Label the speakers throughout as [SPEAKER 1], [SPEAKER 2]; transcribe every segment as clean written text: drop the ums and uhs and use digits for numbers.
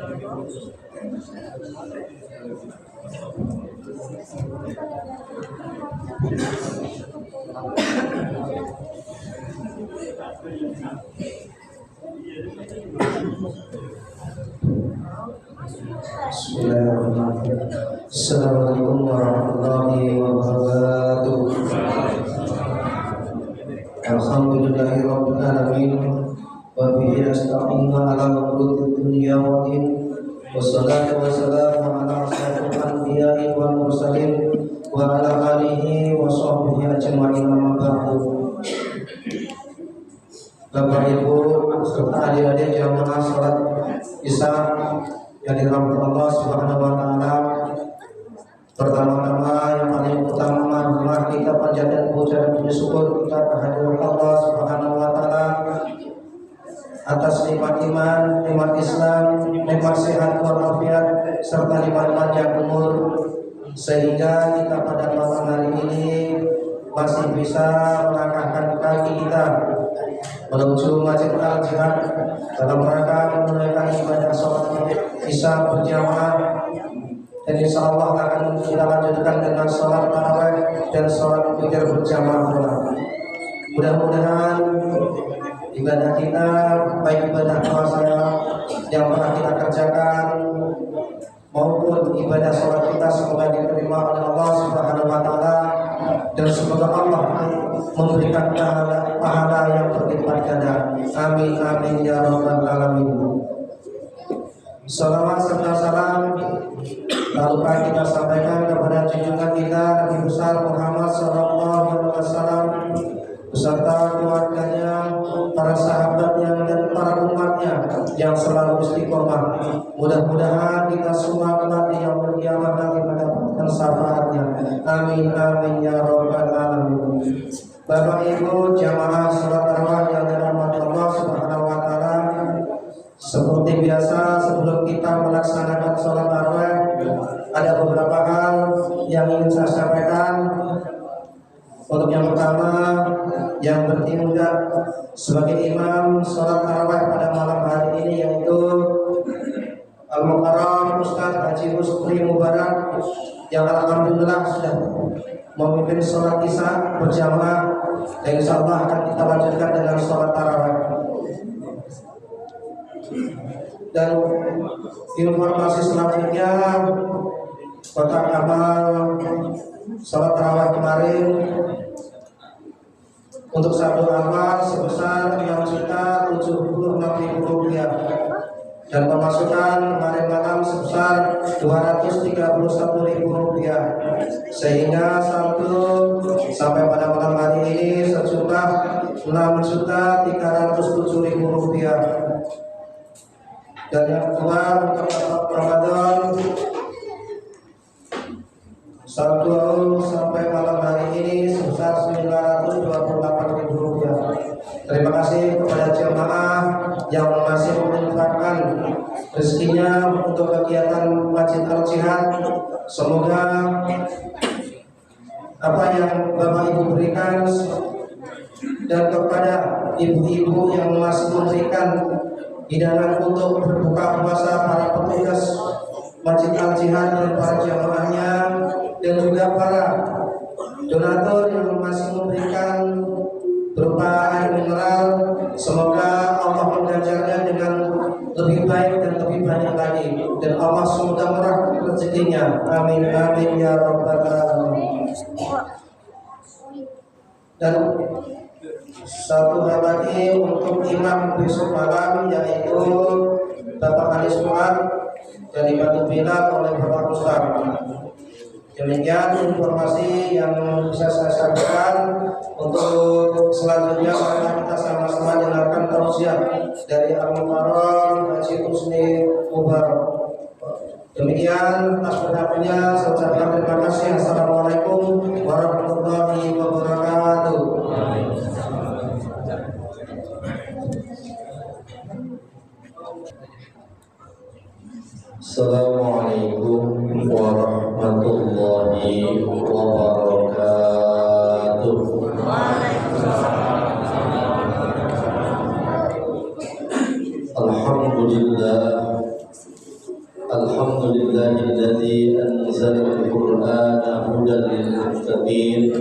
[SPEAKER 1] Bismillahirrahmanirrahim. Assalamualaikum warahmatullahi wabarakatuh. Alhamdulillahirabbil alamin wa bihi nasta'inu ala umuri dunya wa din. Wassalatu wassalamu ala asyrofil anbiya'i wal mursalin wa ala alihi wa sahbihi ajma'in, amma ba'du. Bapak Ibu serta adik-adik jamaah salat Isya yang dirahmati Allah Subhanahu wa taala, pertama-tama yang paling utama marilah kita panjatkan puja dan puji syukur kita kehadirat Allah Subhanahu wa taala atas nikmat iman, nikmat Islam, nikmat sehat walafiat serta nikmat panjang umur, sehingga kita pada malam hari ini masih bisa melangkahkan kaki kita menuju Masjid Al-Jihad dalam rangka menunaikan ibadah sholat Isya berjamaah, dan insya Allah akan kita lanjutkan dengan sholat tarawih dan sholat witir berjamaah pula. Mudah-mudahan ibadah kita, baik ibadah puasa yang pernah kita kerjakan maupun ibadah sholat kita, semoga diterima oleh Allah Subhanahu wa taala, dan semoga Allah memberikan pahala yang berlipat ganda. Amin amin ya rabbal alamin. Salawat serta salam tak lupa kita sampaikan kepada junjungan kita Nabi besar Muhammad sallallahu alaihi wasallam beserta keluarganya, para sahabatnya dan para umatnya yang selalu istiqomah. Mudah-mudahan kita semua kelak di yaumul qiyamah nanti mendapatkan syafaatnya. Amin amin ya rabbal alamin. Bapak Ibu jamaah salat tarawih yang dirahmati Allah Subhanahu wa taala, seperti biasa sebelum kita melaksanakan salat tarawih ada beberapa hal yang ingin saya sampaikan. Untuk yang pertama, yang bertindak sebagai imam salat tarawih pada malam hari ini yaitu Al-Mukarram Ustaz Haji Husni Mubarak, yang alhamdulillah sudah memimpin salat Isya berjamaah, dan insyaallah akan kita lanjutkan dengan salat tarawih. Dan informasi selanjutnya, kotak amal salat tarawih kemarin untuk satu amal sebesar Rp6.076.000, dan pemasukan kemarin malam sebesar Rp231.000, sehingga saldo sampai pada malam hari ini sejumlah Rp6.307.000. Dan yang kedua, untuk Ramadan saldo sampai malam hari ini sebesar Rp928.000. Terima kasih kepada jemaah yang masih menginfakkan rezekinya untuk kegiatan Masjid Al-Jihad. Semoga apa yang Bapak Ibu berikan dan kepada ibu-ibu yang masih memberikan hidangan untuk berbuka puasa para petugas Masjid Al-Jihad dan para jamaahnya, dan juga para donatur yang masih memberikan berupa air mineral, semoga Allah mengganjarnya dengan lebih baik dan lebih banyak lagi, dan Allah semoga murah rezekinya. Amin amin ya rabbal alamin. Dan satu hal lagi untuk imam besok malam, yaitu Bapak Anis Fuad dari Batu Bila oleh Bapak Ustaz. Demikian informasi yang bisa saya sampaikan. Untuk selanjutnya marilah kita sama-sama dengarkan tausiah dari Al-Mukarram Haji Husni Mubarak. Demikian atas perhatiannya, saya ucapkan terima kasih. Assalamualaikum warahmatullahi wabarakatuh.
[SPEAKER 2] Assalamualaikum warahmatullahi wabarakatuh. Alhamdulillah Alhamdulillahilladzi anzala al-Qur'ana hudan lil-muttaqin.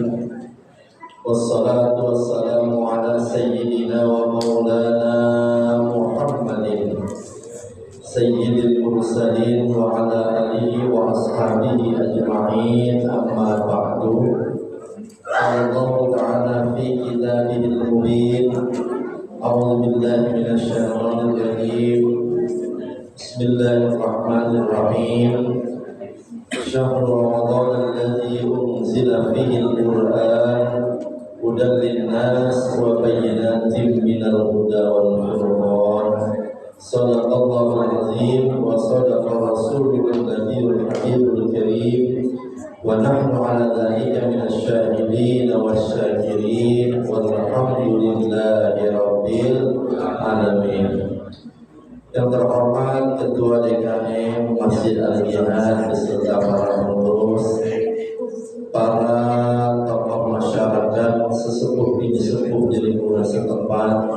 [SPEAKER 2] Wassalatu wassalamu ala sayyidina wa maulana Muhammadin sayyidil mursalin wa ala alihi wa ashabihi ajma'in. Amma ba'du. Allah Ta'ala fi kitabihil mubin. A'udzu billahi minasy syaithanir rajim. Bismillahirrahmanirrahim. Syahrul Ramadan alladzi unzila fihi al-Qur'an hudan lin-nas wa bayyinatin minal huda wal furqan. Shadaqallahul azim wa shadaqa rasulul nabiyul habibul karim wa nahnu ala dzalika minasy syahidin wasyakirin walhamdulillahi rabbil alamin. Yang terhormat Ketua DKM Masjid Al-Jihad beserta para pengurus, para tokoh masyarakat, sesepuh bini sepuh di lingkungan setempat,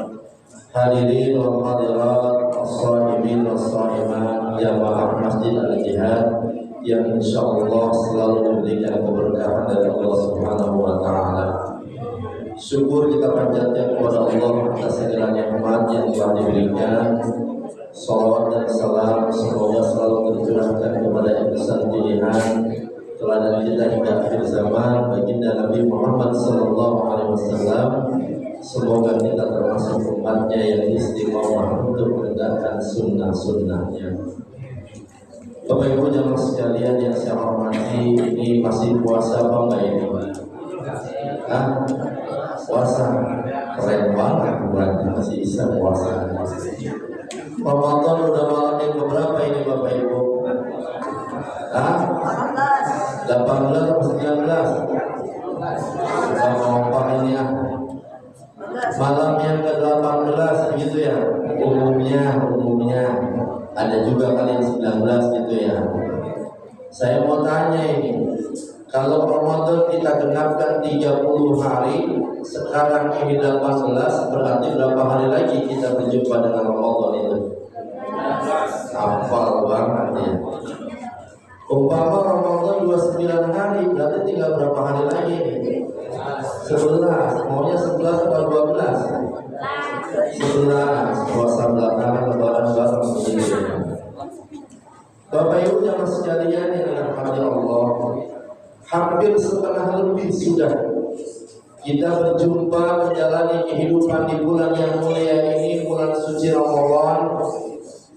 [SPEAKER 2] hadirin wal hadirat, as-shaimin was-shaimat, jamaah Masjid Al-Jihad yang insyaallah selalu diberikan keberkahan dari Allah Subhanahu wa taala. Syukur kita panjatkan kepada Allah atas segala nikmat yang telah diberikan. Salawat dan salam semoga selalu tercurahkan kepada insan pilihan teladan kita hingga akhir zaman, baginda Nabi Muhammad SAW. Semoga kita termasuk umatnya yang istiqomah untuk menegakkan sunnah-sunnahnya. Bapak Ibu jamaah sekalian yang saya hormati, ini masih puasa apa enggak ini? Puasa keren banget bulan masih bisa puasa. Ramadan udah malam yang keberapa ini Bapak Ibu? 18 atau 19? Sudah mau apa ini ya? Malam yang ke-18 gitu ya? Umumnya ada juga kali yang 19 gitu ya. Saya mau tanya ini, kalau Ramadan kita genapkan 30 hari, sekarang ini 18, berarti berapa hari lagi kita berjumpa dengan Ramadan itu? Hafal banget ya. Umpama Ramadan 29 hari, berarti tinggal berapa hari lagi? 11, maunya 11 atau 12? 11, puasa belakangan lebaran bareng begini. Bapak Ibu jamaah sekalian yang dirahmati Allah, hampir setengah lebih sudah kita berjumpa menjalani kehidupan di bulan yang mulia ini, bulan suci Ramadan.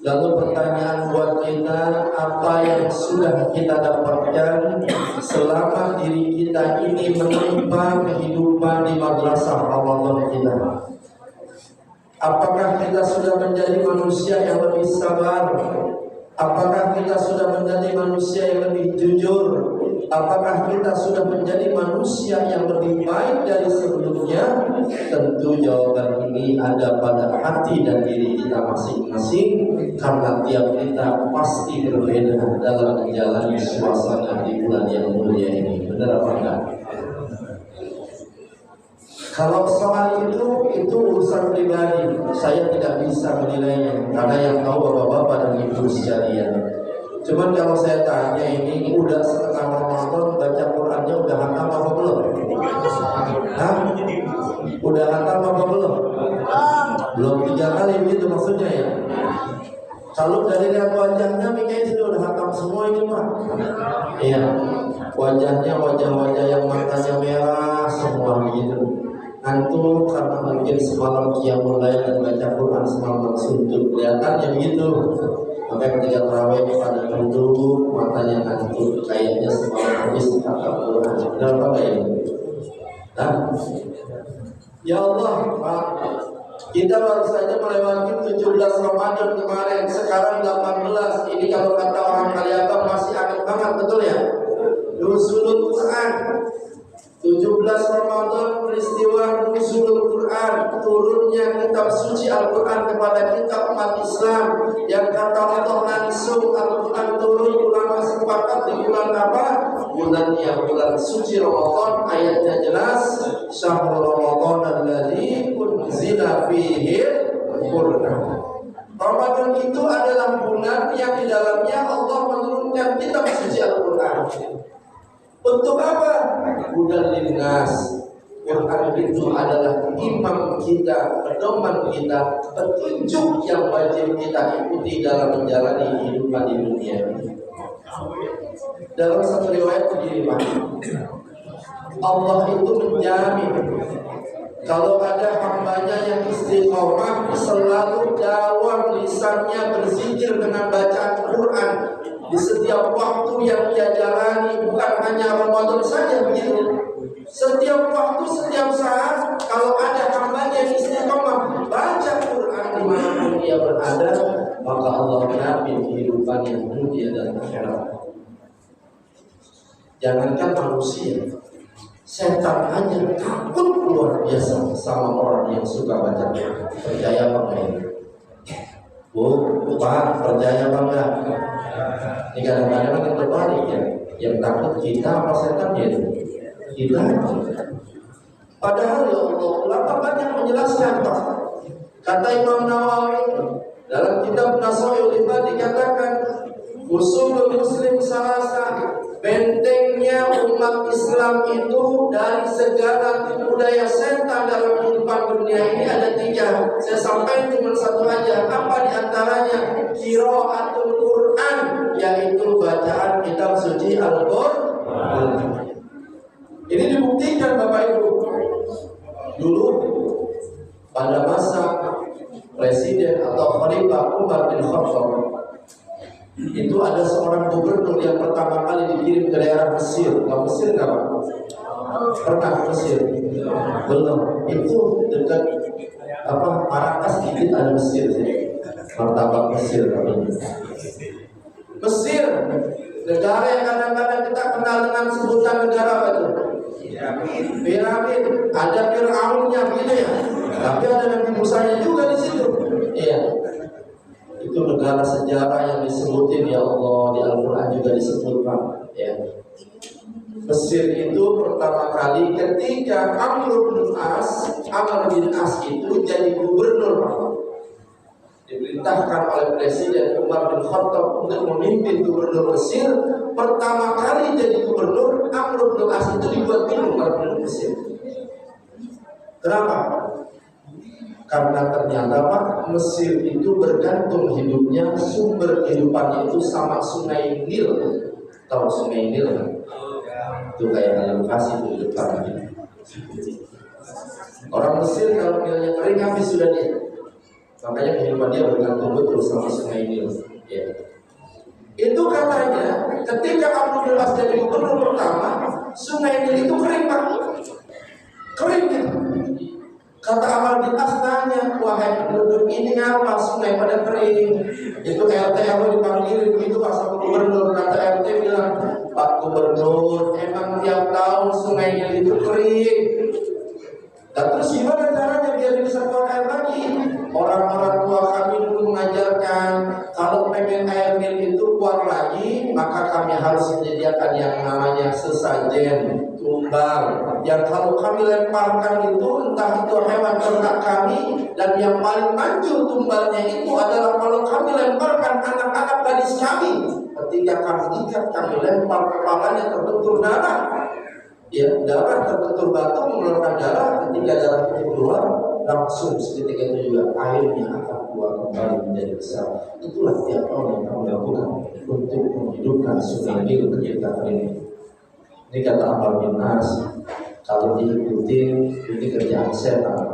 [SPEAKER 2] Lalu pertanyaan buat kita, apa yang sudah kita dapatkan selama diri kita ini menimpa kehidupan di madrasah Ramadan kita? Apakah kita sudah menjadi manusia yang lebih sabar? Apakah kita sudah menjadi manusia yang lebih jujur? Apakah kita sudah menjadi manusia yang lebih baik dari sebelumnya? Tentu jawaban ini ada pada hati dan diri kita masing-masing, karena tiap kita pasti berbeda dalam menjalani suasana di bulan yang mulia ini. Benar apa enggak? Kalau soal itu urusan pribadi, saya tidak bisa menilainya, karena yang tahu bapak-bapak dan ibu sekalian. Cuman kalau saya tanya ini, udah setengah Ramadan baca Qurannya udah hatam apa belum? Udah hatam apa belum? Belum 3 kali begitu maksudnya ya. Kalau dari lihat wajahnya, kayaknya sudah hatam semua ini Pak. Iya, wajahnya wajah-wajah yang matanya merah semua begitu. Antum karena mungkin semalam qiyamul lail dan baca Quran semalam suntuk, kelihatannya begitu. Maka ketika tarawih pada duduk, matanya ngantuk, kayaknya semalam habis kata Quran. Kenapa enggak ini? Ya Allah, Pak, kita baru saja melewati 17 Ramadan kemarin, sekarang 18. Ini kalau kata orang Kaliabang masih anget banget, betul ya? Nuzulul Quran. 17 Ramadan peristiwa nuzulul Quran, turunnya kitab suci Al-Quran kepada kita umat Islam, yang kata Allah langsung Al-Quran turun, ulama sepakat di bulan apa? Bulannya bulan suci Ramadan, ayatnya jelas, syahrul Ramadan alladzi unzila fihi Al-Quran. Ramadan itu adalah bulan yang di dalamnya Allah Untuk apa? Hudan linnas. Quran itu adalah imam kita, pedoman kita, petunjuk yang wajib kita ikuti dalam menjalani kehidupan di dunia ini. Dalam satu riwayat begini Pak, Allah itu menjamin kalau ada hambanya yang istiqomah selalu dawam lisannya berzikir dengan bacaan Quran di setiap waktu yang dia jalani, bukan hanya Ramadan saja begitu. Setiap waktu, setiap saat, kalau ada hambanya yang istiqomah baca Quran dimanapun dia berada, maka Allah menjamin kehidupannya dunia dan akhirat. Jangankan manusia, setan aja takut luar biasa sama orang yang suka baca Quran. Percaya apa enggak? Bu, Pak, percaya apa enggak? Ini kadang-kadang kan terbalik ya. Yang takut kita apa setan ya? Kita. Padahal ya Allah, ulama banyak menjelaskan Pak. Kata Imam Nawawi dalam kitab Nasaihul Ibad dikatakan, usul muslim salasa, bentengnya umat Islam itu dari segala tipu daya setan dalam kehidupan dunia ini ada 3. Saya sampaikan cuma satu aja. Apa diantaranya? Qiraatul Quran, yaitu bacaan kitab suci Al-Qur'an. Ini dibuktikan Bapak Ibu. Dulu pada masa Presiden atau Khalifah Umar bin Khattab, itu ada seorang gubernur yang pertama kali dikirim ke daerah Mesir. Tahu Mesir nggak Pak? Pernah ke Mesir? Belum. Itu dekat Marrakas dikit ada Mesir. Martabak Mesir namanya. Mesir, negara yang kadang-kadang kita kenal dengan sebutan negara apa itu? Piramid. Ada Fir'aunnya gitu ya. Tapi ada Nabi Musanya juga di situ. Iya. Itu negara sejarah yang disebutin ya Allah, di Al-Quran juga disebutkan ya. Mesir itu pertama kali ketika Amr bin As itu jadi gubernur, diperintahkan oleh Presiden Umar bin Khattab untuk memimpin gubernur Mesir. Pertama kali jadi gubernur, Amr bin As itu dibuat gubernur Mesir. Kenapa? Karena ternyata Pak, Mesir itu bergantung hidupnya, sumber kehidupannya itu sama Sungai Nil. Tahu Sungai Nil kan? Itu kayak dalam kasih di depan. Orang Mesir kalau Nilnya kering habis sudah dia. Makanya kehidupan dia bergantung betul sama Sungai Nil. Ya. Itu katanya ketika Amr bin As jadi gubernur pertama, Sungai Nil itu kering Pak. Kering gitu. Kata Amr bin As tanya, wahai penduduk ini ngapa sungai pada kering? Itu RT apa dipanggil begitu Pak sama gubernur. Kata RT bilang, Pak Gubernur, emang tiap tahun sungai Nil itu kering. Dan terus gimana caranya biar bisa keluar air lagi? Orang-orang tua kami dulu mengajarkan, kalau pengen air Nil itu keluar lagi, maka kami harus menyediakan yang namanya sesajen, tumbal. Yang kalau kami lemparkan itu, entah itu hewan ternak kami, dan yang paling manjur tumbalnya itu adalah kalau kami lemparkan anak-anak gadis kami. Ketika kami ikat, kami lempar kepalanya terbentur darah. Ya, darah terbentur batu mengeluarkan darah. Ketika darah itu keluar, langsung seketika itu juga airnya akan keluar kembali menjadi besar. Itulah tiap tahun yang kami lakukan untuk menghidupkan Sungai Nil kita ini. Ini kata Amr bin As, kalau diikuti ini kerjaan setan.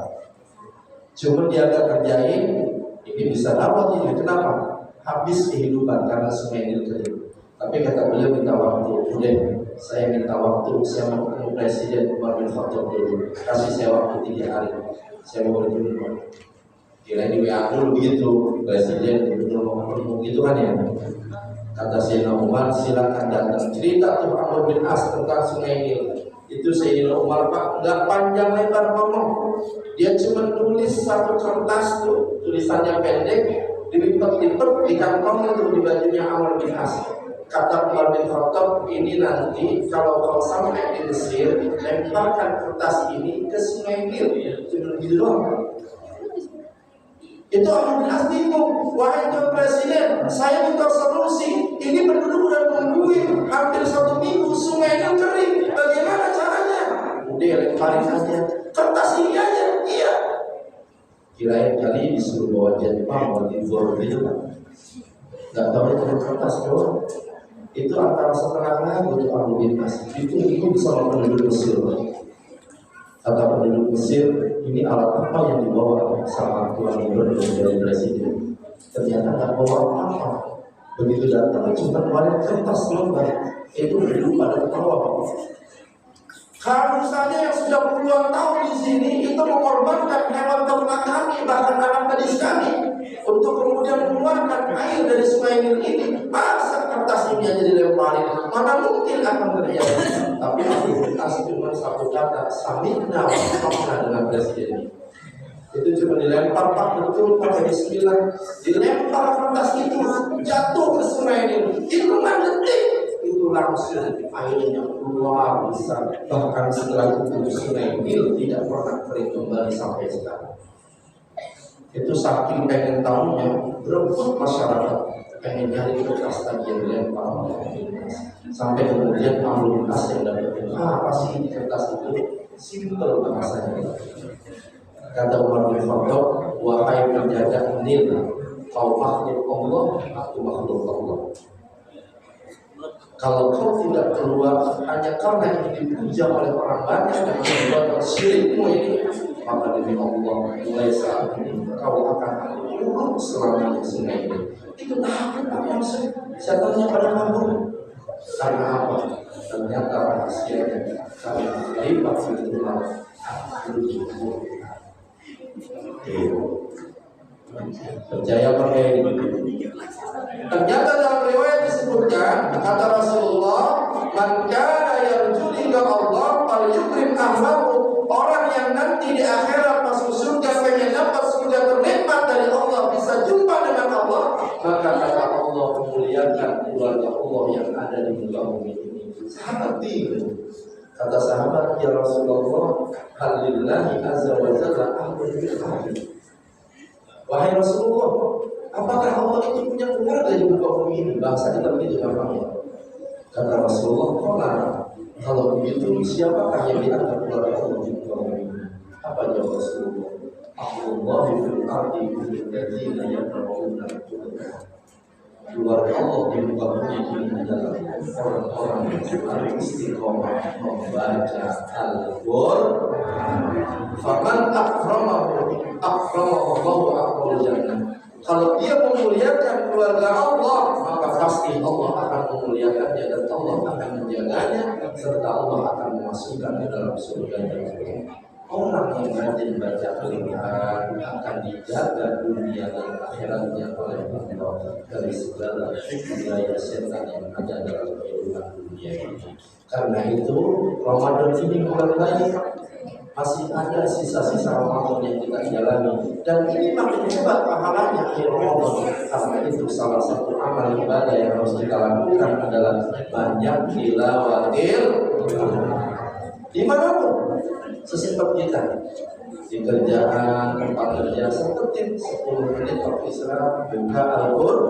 [SPEAKER 2] Cuma dia agak kerjain, ini bisa dapat ini. Kenapa? Habis kehidupan karena Sungai Nil kering. Tapi kata beliau minta waktu. Udah, saya minta waktu. Saya mau ketemu Presiden Umar bin Khattab dulu. Kasih saya waktu 3 hari. Saya mau bertemu. Kira di WA dulu begitu. Presiden mau ketemu gitu kan ya. Kata Sayyidina Umar, silakan datang. Cerita tuh Amr bin As tentang Sungai Nil. Itu Sayyidina Umar Pak, nggak panjang lebar ngomong. Dia cuma tulis satu kertas tuh, tulisannya pendek, dilipat-lipat di kantong itu di bajunya Amr bin As. Kata Umar bin Khattab, ini nanti kalau kau sampai di Mesir, lemparkan kertas ini ke Sungai Nil. Cuma gitu doang. Itu Amr bin As bingung, wahai Tuan Presiden, saya minta solusi. Ini penduduk udah nungguin hampir 1 minggu disuruh bawa jetpam buat tidur gitu kan. Gak tahu itu kertas doang. Itu antara setengah lagu untuk Abu Bintas. Itu bersama penduduk Mesir. Kata penduduk Mesir, ini alat apa yang dibawa sama Tuan Gubernur dari Presiden? Ternyata nggak bawa apa-apa. Begitu datang cuma banyak kertas lembar. Itu penduduk pada ketawa. Kalau saja yang sudah puluhan tahun di sini itu mengorbankan hewan ternak kami, bahkan anak gadis kami, untuk kemudian mengeluarkan air dari sungai Nil ini, masa kertas ini aja dilemparin? Mana mungkin akan terjadi? Tapi Abu Bintas cuma satu kata, samina wa dengan presiden. Itu cuma dilempar, Pak, betul pakai bismillah, dilempar kertas itu jatuh ke sungai Nil. Hitungan detik itu langsung airnya keluar besar. Bahkan setelah itu sungai Nil tidak pernah kering kembali sampai sekarang. Itu saking pengen tahunya, berebut masyarakat pengen nyari kertas tadi yang dilempar oleh Bintas. Sampai kemudian Abu Bintas yang dapetin, apa sih kertas itu? Simpel bahasanya. Kata Umar bin Khattab, wahai penjaga Nil, kau makhluk Allah, aku makhluk Allah. Kalau kau tidak keluar hanya karena ini dipuja oleh orang banyak dan membuat syirikmu ini, maka demi Allah mulai saat ini kau akan urut selamanya sungai ini. Itu takut apa maksud? Setannya pada kabur. Karena apa? Ternyata rahasianya karena lipat fillah berjubur. Percaya pakai ini. Ternyata dalam riwayat disebutkan kata Rasulullah, man kana yarju liqa Allah falyukrim ahlahu. Orang yang nanti di akhirat masuk surga pengen dapat surga ternikmat dari Allah, bisa jumpa dengan Allah, maka kata Allah memuliakan keluarga Allah yang ada di muka bumi ini. Sahabat bingung. Kata sahabat, ya Rasulullah, halillahi azza wa jalla ahlul bait. Wahai Rasulullah, apakah Allah itu punya keluarga di muka bumi ini? Bahasa kita begitu gampangnya. Kata Rasulullah, kalau begitu siapakah yang dianggap keluarga Allah di muka bumi ini? Apa jawab Rasulullah? Allah fil ardi alladzina yaqra'una al-Qur'an. Keluarga Allah di muka bumi ini adalah orang-orang yang istiqomah membaca Al-Qur'an. Faman akramahu Allahu akbar jannah. Kalau dia memuliakan keluarga Allah, maka pasti Allah akan memuliakannya dan Allah akan menjaganya serta Allah akan memasukkan ke dalam surga. Orang yang rajin baca Al-Quran akan dijaga dunia dan akhiratnya oleh Allah dari segala daya setan yang ada dalam kehidupan dunia ini. Karena itu Ramadan ini bukan lagi, masih ada sisa-sisa Ramadan yang kita jalani, dan ini makin hebat pahalanya akhir Ramadan. Karena itu salah satu amal ibadah yang harus kita lakukan adalah banyak tilawatil dimanapun. Sesimpel kita di kerjaan, tempat kerja, seperti 10 menit waktu istirahat buka Al-Qur'an.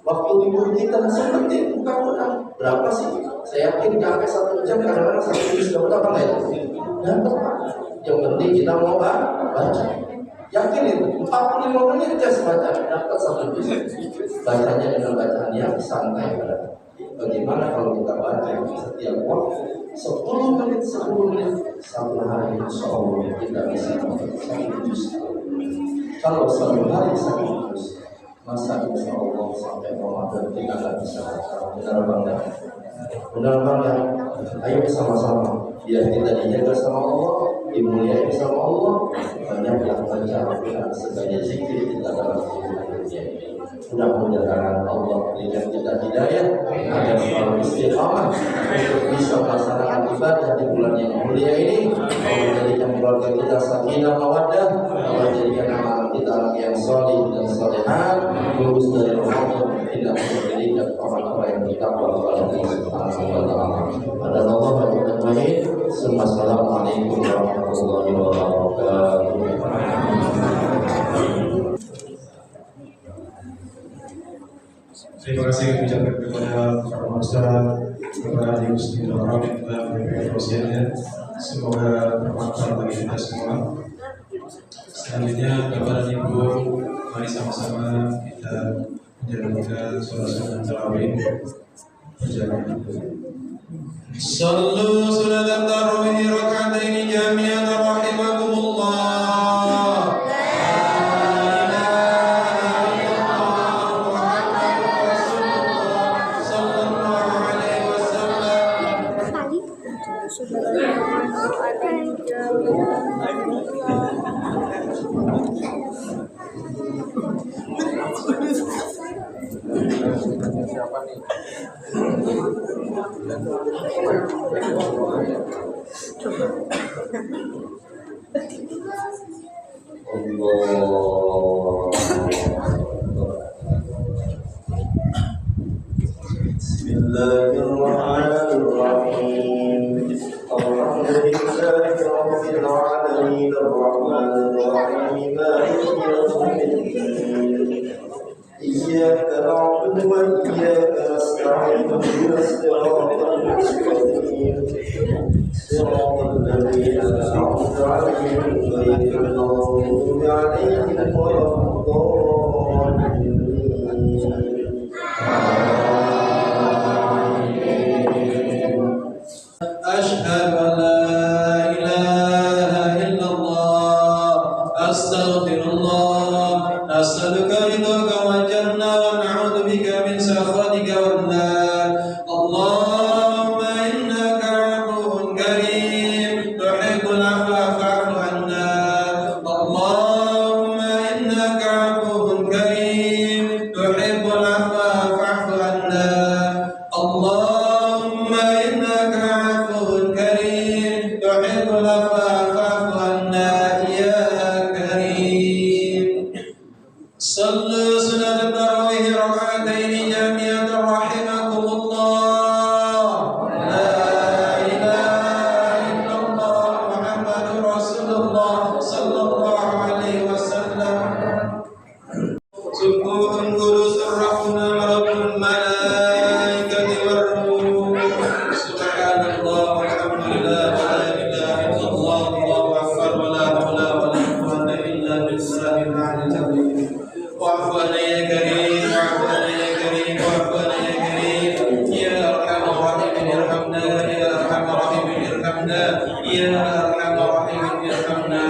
[SPEAKER 2] Waktu libur kita seperti buka Quran. Berapa sih? Saya yakin sampai 1 jam, kadang-kadang 1 jam sudah berapa ya? Dapat. Yang penting kita mau baca. Yakin itu 45 menit kita baca, dapat 1 jam. Bacanya dengan bacaan yang santai. Bagaimana kalau kita baca setiap waktu 10 menit, 10 menit, satu hari insya Allah kita bisa 1 juz. Kalau 1 hari 1 juz, masa insya Allah sampai Ramadan kita nggak bisa baca. Benar bangga, benar bangga. Ayo sama-sama biar kita dijaga sama Allah, dimuliakan sama Allah. Banyak yang baca Al-Quran sebagai zikir kita dalam kehidupan dunia ini. Mudah-mudahan Allah berikan kita hidayah agar selalu istiqamah untuk bisa melaksanakan ibadah di bulan yang mulia ini. Allah jadikan keluarga kita sakinah mawaddah, Allah jadikan amal kita yang soleh dan solehan, lulus dari Ramadan, tidak menjadikan orang-orang yang bertakwa kepada Allah Subhanahu wa taala. Allah berkata, Assalamualaikum warahmatullahi wabarakatuh.
[SPEAKER 3] Terima kasih kami ucapkan kepada Pak Ustaz, kepada Adik Muslim dan Rahmat dan PPK Semoga bermanfaat bagi kita semua. Selanjutnya Bapak dan Ibu, mari sama-sama kita menjalankan sholat sunat tarawih berjamaah. Sallu sunat tarawih raka'ataini jami'an rahimakumullah.
[SPEAKER 2] Bismillahirrahmanirrahim. Alhamdulillahi rabbil alamin arrahmanir rahim maliki yaumiddin. Iyyaka na'budu wa iyyaka nasta'in ihdinas siratal mustaqim. Siratal ladzina an'amta 'alaihim ghairil maghdubi 'alaihim waladdallin.
[SPEAKER 3] أشهد أن لا إله إلا الله أستغفر الله أسألك رضاك والجنة ونعوذ بك من سخطك والنار اللهم إنك عفو كريم تحب العفو فاعف عنا اللهم إنك عفو كريم تحب العفو فاعف عنا اللهم إنك عفو كريم تحب العفو فاعف عنا يا كريم. صلوا سنة التراويح ركعتين جميعا رحمكم الله. لا إله إلا الله محمد رسول الله صلى الله عليه وسلم. سبوح قدوس الرحمن رب الملائكة والروح سبحان الله والحمد لله ولا إله إلا الله الله أكبر ولا حول ولا قوة إلا بالله العلي العظيم. واعف عنا يا كريم واعف عنا يا كريم واعف عنا يا كريم يا أرحم الراحمين ارحمنا يا أرحم الراحمين ارحمنا يا أرحم الراحمين ارحمنا.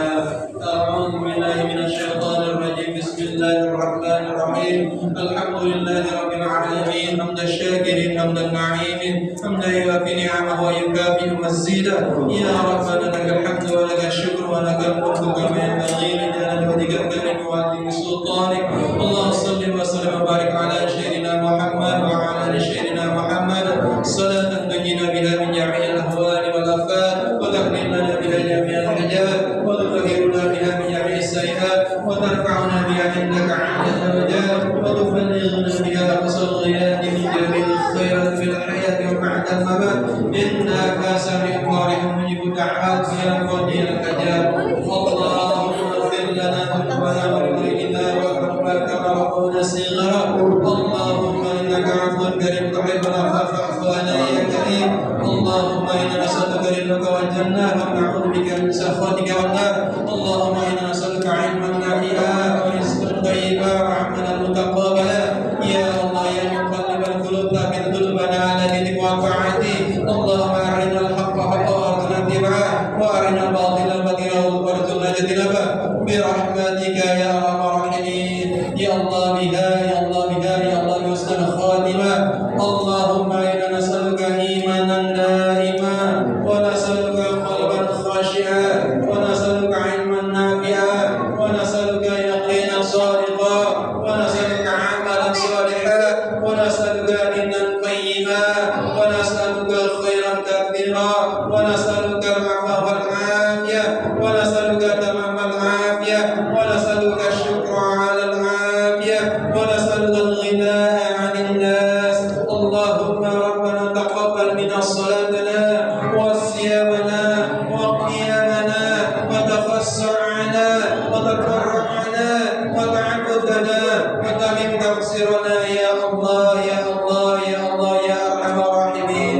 [SPEAKER 3] أعوذ بالله من الشيطان الرجيم بسم الله الرحمن الرحيم الحمد لله رب العالمين حمد الشاكرين حمد النعيم حمدا يوافي نعمه ويكافئ مزيدا يا ربنا لك الحمد ولك الشكر ولك الملك كما ينبغي لجلال وجهك الكريم وعظيم سلطانك. اللهم صل وسلم وبارك على سيدنا محمد وعلى ال سيدنا محمد صلاة تنجينا بها من جميع الاهوال والافات وتغفر لنا بها جميع الحاجات وتطهرنا بها من جميع السيئات وترفعنا بها عندك عند الدرجات وتبلغنا بها اقصى الغايات من جميع الخيرات في الحياة وبعد الممات انك سميع قريب مجيب الدعوات يا قاضي الحاجات. اللهم اغفر لنا ذنوبنا ولوالدينا وارحمنا كما ربونا صغارا. اللهم انك عفو كريم تحب العفو فاعف عنا يا كريم. اللهم انا نسالك رضاك والجنه ونعوذ بك من سخطك والنار. اللهم انا نسالك علما نافعا ورزقا طيبا وعملا متقبلا. يا الله يا مقلب القلوب ثبت قلوبنا على دينك وطاعتك. اللهم ارنا الحق حقا وارزقنا اتباعه وارنا الباطل باطلا وارزقنا اجتنابه برحمتك يا ارحم الراحمين. يا الله بها يا الله بها يا الله بحسن الخاتمه. اللهم انا نسالك ايمانا دائما ونسالك قلبا خاشعا ونسالك علما نافعا ونسالك يقينا صادقا ونسالك عملا صالحا ونسالك دينا قيما ونسالك خيرا كثيرا ونسالك العفو والعافيه ونسالك تمام العافيه ونسالك الشكر على العافيه ونسالك الغناء عن الناس. اللهم ربنا تقبل منا صلاتنا وصيامنا وقيامنا وتخشعنا وتضرعنا وتعبدنا وتمم تقصيرنا يا الله يا الله يا الله يا ارحم الراحمين.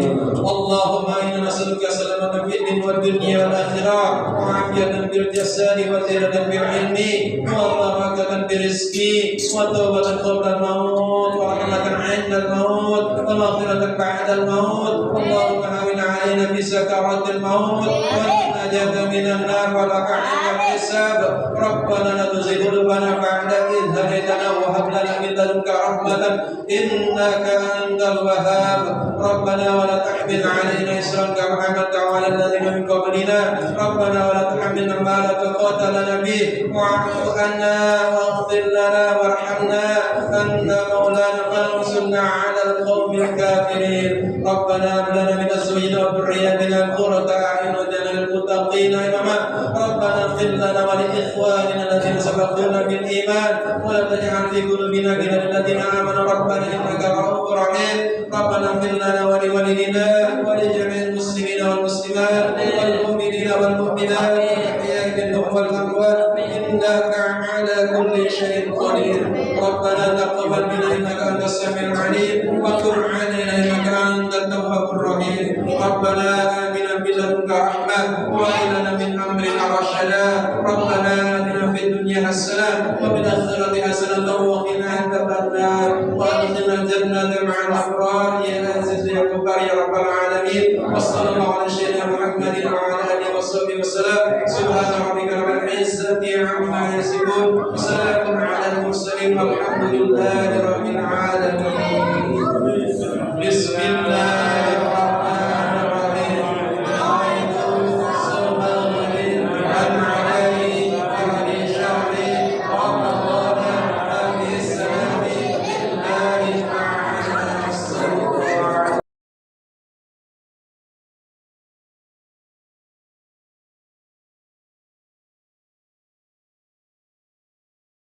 [SPEAKER 3] اللهم انا نسالك سلامة في الدين والدنيا والاخره وعافية afiyatan fil jasadi wa ziyadatan fil ilmi wa barakatan fil rizqi wa tawbatan qabla al-maut wa rahmatan 'inda al-maut wa maghfiratan ba'da al-maut. Allahumma hawwin 'alaina fi sakaratil maut wa najata minan nar wa laka 'inda al-hisab. Rabbana la tuzigh qulubana ba'da idh hadaytana wa hab lana min ladunka rahmatan innaka antal wahhab. Rabbana wa la tahmil 'alaina isran kama hamalta 'ala alladhina min qablina. Rabbana wa la tuhammilna ma la taqata lana bih wa'fu 'anna waghfir lana warhamna anta maulana fansurna 'ala al-qaumil kafirin. Rabbana hab lana min azwajina wa dhurriyyatina qurrata a'yun waj'alna lil muttaqina imama. Rabbana ighfir lana wa li ikhwanina alladhina sabaquna bil iman wa la taj'al fi qulubina ghillan lil ladzina amanu rabbana innaka ra'ufur rahim. Rabbana ighfir lana wa li walidina wa li jami'il muslimina wal muslimat wal mu'minina wal mu'minat ahya'i minhum wal amwat innaka 'ala kulli shay'in qadir. Rabbana taqabbal minna innaka antas samiul 'alim wa tub 'alaina innaka antat tawwabur rahim. Rabbana atina min ladunka rahmah wa hab lana min amrina rashada. Rabbana atina fid dunya hasanah wa fil akhirati hasanah wa qina adzaban nar wa adkhilna al-jannata ma'al abrar ya aziz ya ghaffar ya rabbal alamin. Wa sallallahu ala sayyidina Muhammadin wa ala alihi wa sahbihi wa sallam. Subhana rabbika rabbil izzati 'amma yasifun wa salamun 'alal mursalin walhamdulillahi rabbil alamin.